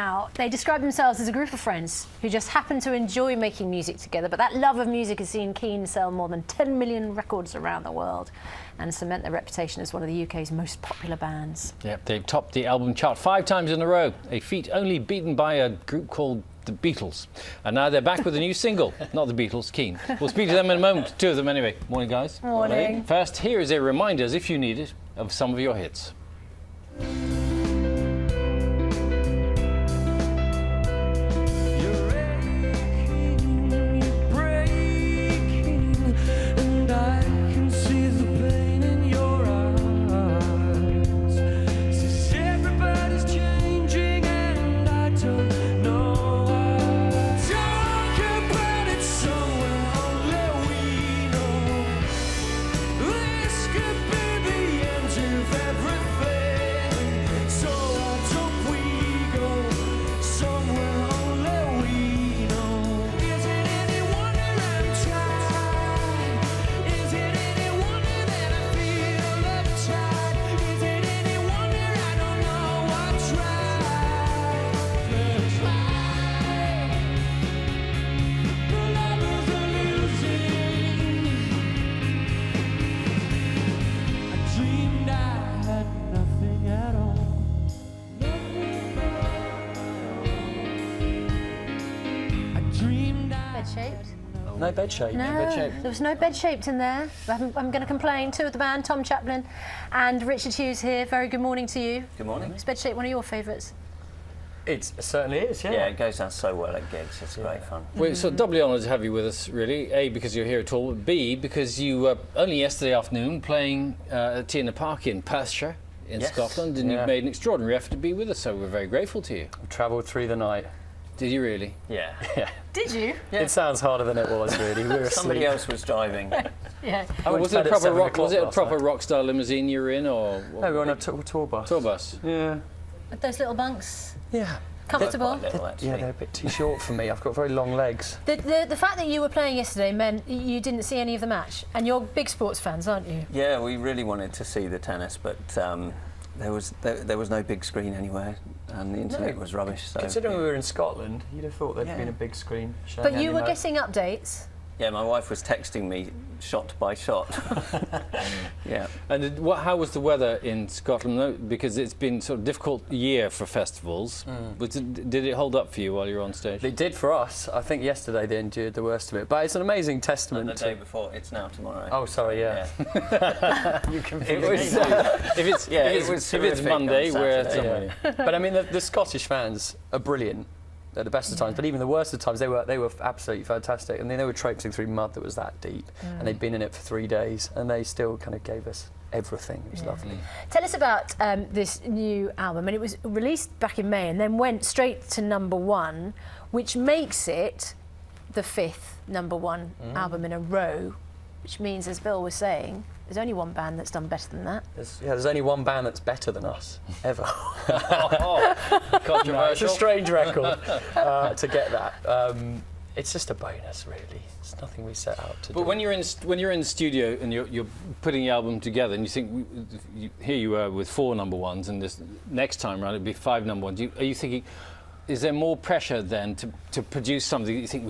Now, they describe themselves as a group of friends who just happen to enjoy making music together, but that love of music has seen Keane sell more than 10 million records around the world and cement their reputation as one of the UK's most popular bands. Yep, they've topped the album chart 5 times in a row, a feat only beaten by a group called the Beatles. And now they're back with a new single, not the Beatles, Keane. We'll speak to them in a moment, 2 of them anyway. Morning, guys. Morning. First, here is a reminder, as if you need it, of some of your hits. No bed shape. No, there was no bed shaped in there. I'm going to complain. 2 of the band, Tom Chaplin and Richard Hughes here. Very good morning to you. Good morning. Is bed shaped one of your favourites? It certainly is, yeah. Yeah, it goes down so well at gigs. It's great fun. We're so doubly honoured to have you with us, really. A, because you're here at all. B, because you were only yesterday afternoon playing at Tina Park in Perthshire in Scotland, and you've made an extraordinary effort to be with us, so we're very grateful to you. We travelled through the night. Did you really? Yeah. Did you? Yeah. It sounds harder than it was, really. We were Somebody asleep. else was driving. Yeah. Was it a proper rock style limousine you were in, or? No, we were on a tour bus. Tour bus. Yeah. With those little bunks? Yeah. Comfortable? Yeah, they're a bit too short for me. I've got very long legs. The fact that you were playing yesterday meant you didn't see any of the match, and you're big sports fans, aren't you? Yeah, we really wanted to see the tennis, but there was no big screen anywhere, and the internet was rubbish. So considering we were in Scotland, you'd have thought there'd been a big screen showing. But you were getting updates. Yeah, my wife was texting me shot by shot. Yeah. And how was the weather in Scotland? No, because it's been sort of difficult year for festivals. Did it hold up for you while you were on stage? It did for us. I think yesterday they endured the worst of it. But it's an amazing testament And the day before, it's now tomorrow. Oh, sorry, yeah. You can if it's Monday, we're somewhere. But I mean, the Scottish fans are brilliant. At the best of times, but even the worst of times, they were absolutely fantastic. And they were traipsing through mud that was that deep, and they'd been in it for 3 days, and they still kind of gave us everything. It was lovely. Tell us about this new album. And it was released back in May, and then went straight to #1, which makes it the 5th #1 album in a row. Which means, as Bill was saying, there's only one band that's done better than that. There's only one band that's better than us, ever. Controversial. It's a strange record to get that. It's just a bonus, really. It's nothing we set out to do. But when you're in the studio and you're putting the album together, and you think here you are with 4 #1s, and this next time round it'd be 5 #1s. Are you thinking, is there more pressure then to produce something that you think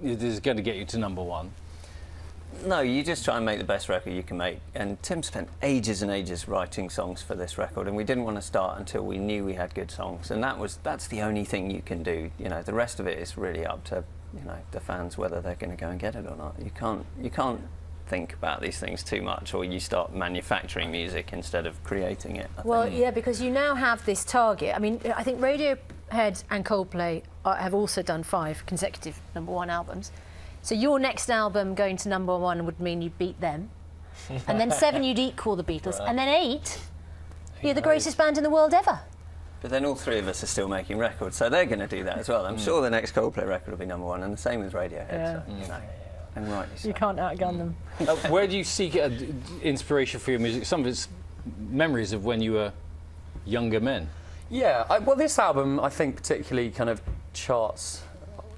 is going to get you to #1? No, you just try and make the best record you can make. And Tim spent ages and ages writing songs for this record, and we didn't want to start until we knew we had good songs. And that's the only thing you can do. You know, the rest of it is really up to the fans whether they're going to go and get it or not. You can't think about these things too much, or you start manufacturing music instead of creating it. Well, yeah, because you now have this target. I mean, I think Radiohead and Coldplay have also done 5 consecutive #1 albums. So your next album going to #1 would mean you beat them. And then 7, you'd equal the Beatles. Right. And then 8, you're the greatest band in the world ever. But then all 3 of us are still making records, so they're going to do that as well. I'm sure the next Coldplay record will be #1, and the same with Radiohead. Yeah. So, and rightly so. You can't outgun them. Where do you seek inspiration for your music? Some of it's memories of when you were younger men. Yeah, well, this album, I think, particularly kind of charts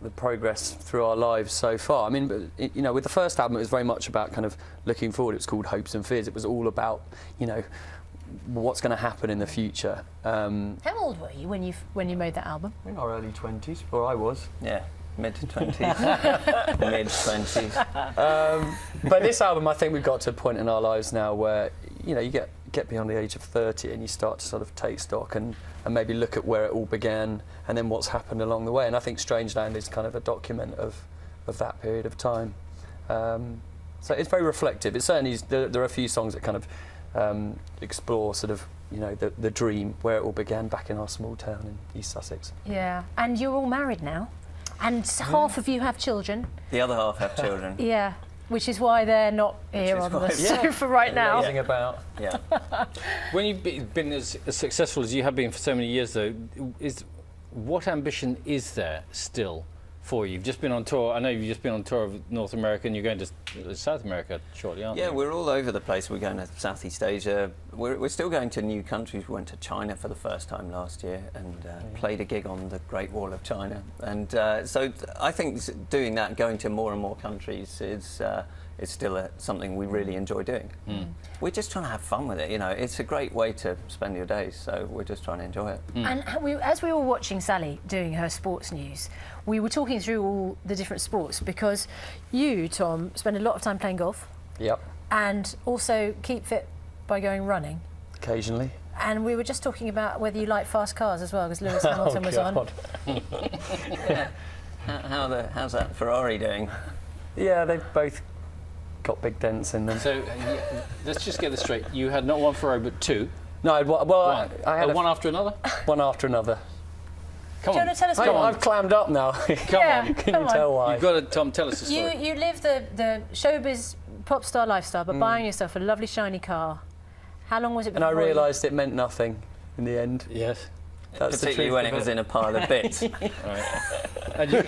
the progress through our lives so far. I mean, with the first album, it was very much about kind of looking forward. It was called Hopes and Fears. It was all about, what's going to happen in the future. How old were you when you made that album? In our early 20s, or I was. Yeah, mid-20s. Mid-20s. But this album, I think we've got to a point in our lives now where, you know, you get beyond the age of 30 and you start to sort of take stock and maybe look at where it all began and then what's happened along the way. And I think Strangeland is kind of a document of that period of time. So it's very reflective. It certainly is, there are a few songs that kind of explore sort of, you know, the dream, where it all began back in our small town in East Sussex. Yeah, and you're all married now, and half of you have children. The other half have children. Yeah, which is why they're not here on the sofa right now. Amazing about. Yeah. When you've been as successful as you have been for so many years, though, what ambition is there still for you? You've just been on tour. I know you've just been on tour of North America, and you're going to South America shortly, aren't you? Yeah, we're all over the place. We're going to Southeast Asia. We're still going to new countries. We went to China for the first time last year and played a gig on the Great Wall of China. And so I think doing that, going to more and more countries, is still something we really enjoy doing. We're just trying to have fun with it. You know, it's a great way to spend your days. So we're just trying to enjoy it. And as we were watching Sally doing her sports news, we were talking through all the different sports, because you, Tom, spend a lot of time playing golf. Yep. And also keep fit by going running. Occasionally. And we were just talking about whether you like fast cars as well, because Lewis Hamilton was on. Yeah. How's that Ferrari doing? Yeah, they've both got big dents in them. So let's just get this straight. You had not one Ferrari, but two. No, I had one after another? one after another. Come Do you on. want to tell us Hey, I've clammed up now. Come on. Can you tell why? You've got to, Tom, tell us the story. You live the showbiz pop star lifestyle, but buying yourself a lovely shiny car. How long was it And I before you- realised it meant nothing in the end. Yes. That's the Particularly truth when of it was in a pile of bits. And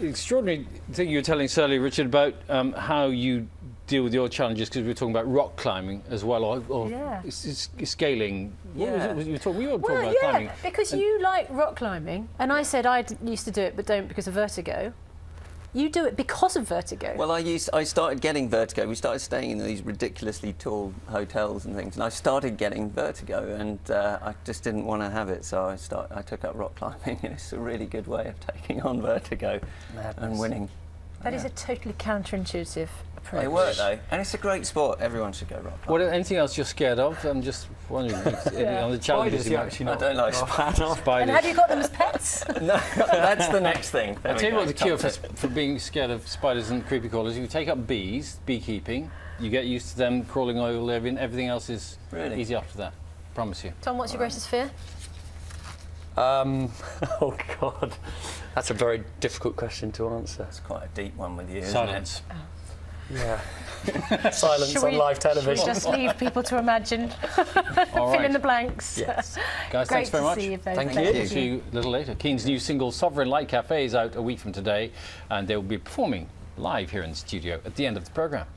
extraordinary thing you were telling us earlier, Richard, about how you deal with your challenges, because we were talking about rock climbing as well, or Yeah. scaling. What was Yeah. it? We were talking Well, about yeah, climbing. because you like rock climbing, and I said I used to do it, but don't because of vertigo. You do it because of vertigo. Well, I started getting vertigo. We started staying in these ridiculously tall hotels and things, and I started getting vertigo, and I just didn't want to have it, so I took up rock climbing, and it's a really good way of taking on vertigo and winning. That is a totally counterintuitive approach. It worked though, and it's a great sport. Everyone should go rock climbing. Anything else you're scared of? I'm just wondering on the challenges. Spiders, you actually I not. don't like spiders. And have you got them as pets? No, that's the next thing. I'll tell you what the cure for being scared of spiders and creepy crawlers. You take up bees, beekeeping. You get used to them crawling over everything else is Really? easy after that. Promise you. Tom, what's your greatest fear? Oh God, that's a very difficult question to answer. It's quite a deep one with you, isn't Silence. Yeah. Silence Should on we- live television. Should we just leave people to imagine? All Fill right. in the blanks. Yes. Guys, Great thanks very to much. see you both. Thank Thank you. See you a little later. Keane's new single Sovereign Light Cafe is out a week from today, and they will be performing live here in the studio at the end of the programme.